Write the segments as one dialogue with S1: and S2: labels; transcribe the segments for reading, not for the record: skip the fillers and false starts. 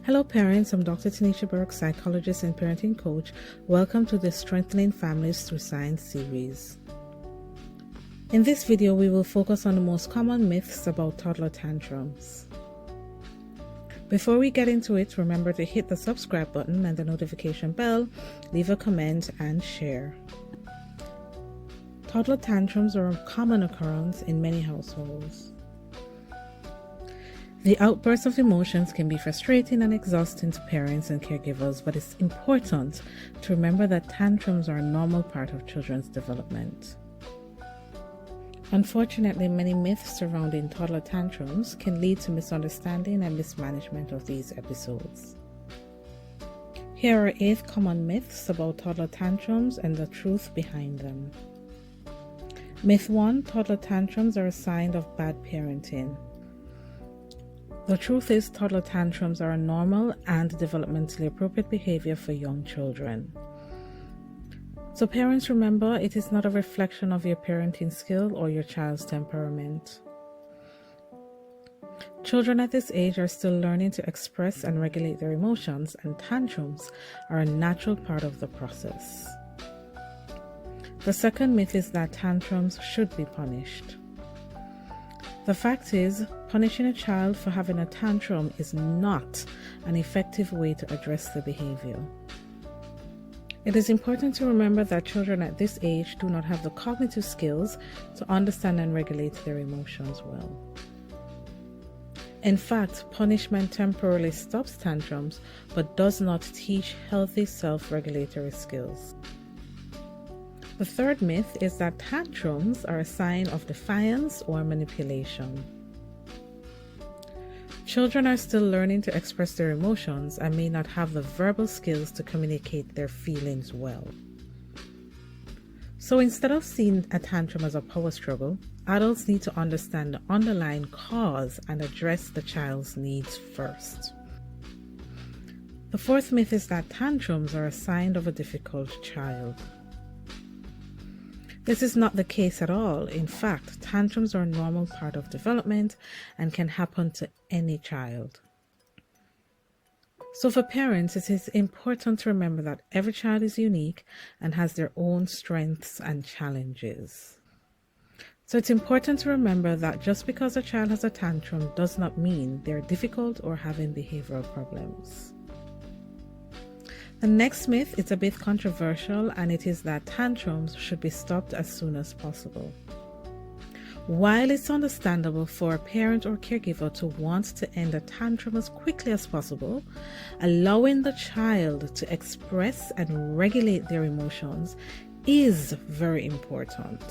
S1: Hello parents, I'm Dr. Tanisha Burke, psychologist and parenting coach. Welcome to the Strengthening Families Through Science series. In this video, we will focus on the most common myths about toddler tantrums. Before we get into it, remember to hit the subscribe button and the notification bell, leave a comment, and share. Toddler tantrums are a common occurrence in many households. The outbursts of emotions can be frustrating and exhausting to parents and caregivers, but it's important to remember that tantrums are a normal part of children's development. Unfortunately, many myths surrounding toddler tantrums can lead to misunderstanding and mismanagement of these episodes. Here are 8 common myths about toddler tantrums and the truth behind them. Myth 1: toddler tantrums are a sign of bad parenting. The truth is, toddler tantrums are a normal and developmentally appropriate behavior for young children. So parents, remember, it is not a reflection of your parenting skill or your child's temperament. Children at this age are still learning to express and regulate their emotions, and tantrums are a natural part of the process. The second myth is that tantrums should be punished. The fact is, punishing a child for having a tantrum is not an effective way to address the behavior. It is important to remember that children at this age do not have the cognitive skills to understand and regulate their emotions well. In fact, punishment temporarily stops tantrums but does not teach healthy self-regulatory skills. The third myth is that tantrums are a sign of defiance or manipulation. Children are still learning to express their emotions and may not have the verbal skills to communicate their feelings well. So instead of seeing a tantrum as a power struggle, adults need to understand the underlying cause and address the child's needs first. The fourth myth is that tantrums are a sign of a difficult child. This is not the case at all. In fact, tantrums are a normal part of development and can happen to any child. So for parents, it is important to remember that every child is unique and has their own strengths and challenges. So it's important to remember that just because a child has a tantrum does not mean they're difficult or having behavioral problems. The next myth is a bit controversial, and it is that tantrums should be stopped as soon as possible. While it's understandable for a parent or caregiver to want to end a tantrum as quickly as possible, allowing the child to express and regulate their emotions is very important.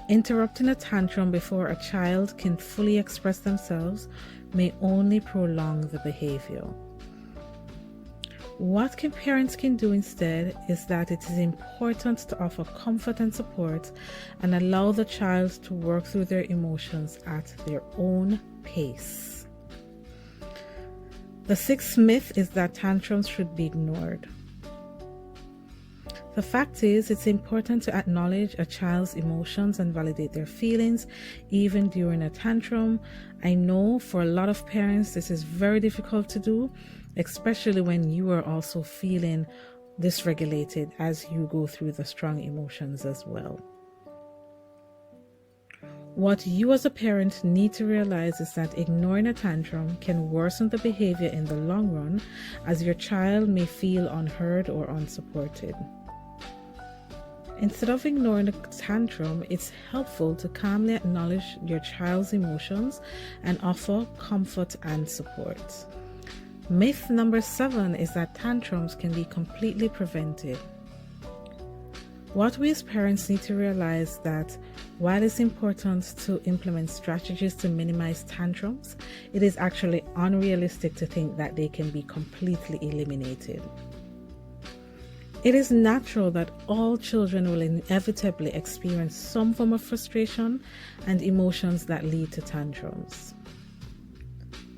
S1: Interrupting a tantrum before a child can fully express themselves may only prolong the behavior. What parents can do instead is that it is important to offer comfort and support and allow the child to work through their emotions at their own pace. The sixth myth is that tantrums should be ignored. The fact is, it's important to acknowledge a child's emotions and validate their feelings even during a tantrum. I know for a lot of parents this is very difficult to do, especially when you are also feeling dysregulated as you go through the strong emotions as well. What you as a parent need to realize is that ignoring a tantrum can worsen the behavior in the long run, as your child may feel unheard or unsupported. Instead of ignoring the tantrum, it's helpful to calmly acknowledge your child's emotions and offer comfort and support. Myth number 7 is that tantrums can be completely prevented. What we as parents need to realize that while it's important to implement strategies to minimize tantrums, it is actually unrealistic to think that they can be completely eliminated. It is natural that all children will inevitably experience some form of frustration and emotions that lead to tantrums.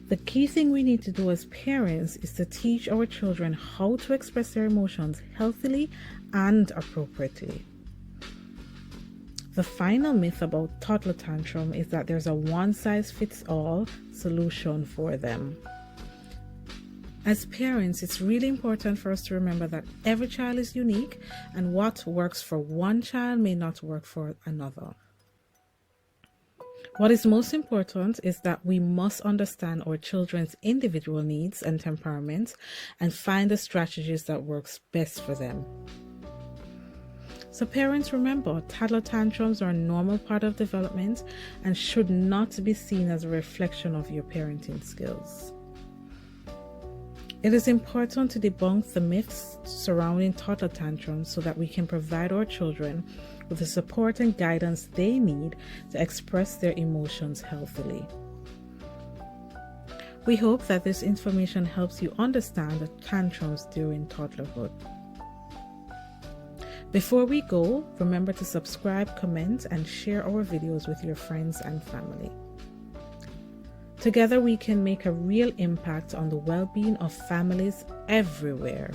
S1: The key thing we need to do as parents is to teach our children how to express their emotions healthily and appropriately. The final myth about toddler tantrum is that there's a one-size-fits-all solution for them. As parents, it's really important for us to remember that every child is unique and what works for one child may not work for another. What is most important is that we must understand our children's individual needs and temperaments and find the strategies that works best for them. So parents, remember, toddler tantrums are a normal part of development and should not be seen as a reflection of your parenting skills. It is important to debunk the myths surrounding toddler tantrums so that we can provide our children with the support and guidance they need to express their emotions healthily. We hope that this information helps you understand the tantrums during toddlerhood. Before we go, remember to subscribe, comment, and share our videos with your friends and family. Together we can make a real impact on the well-being of families everywhere.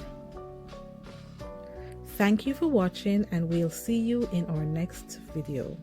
S1: Thank you for watching, and we'll see you in our next video.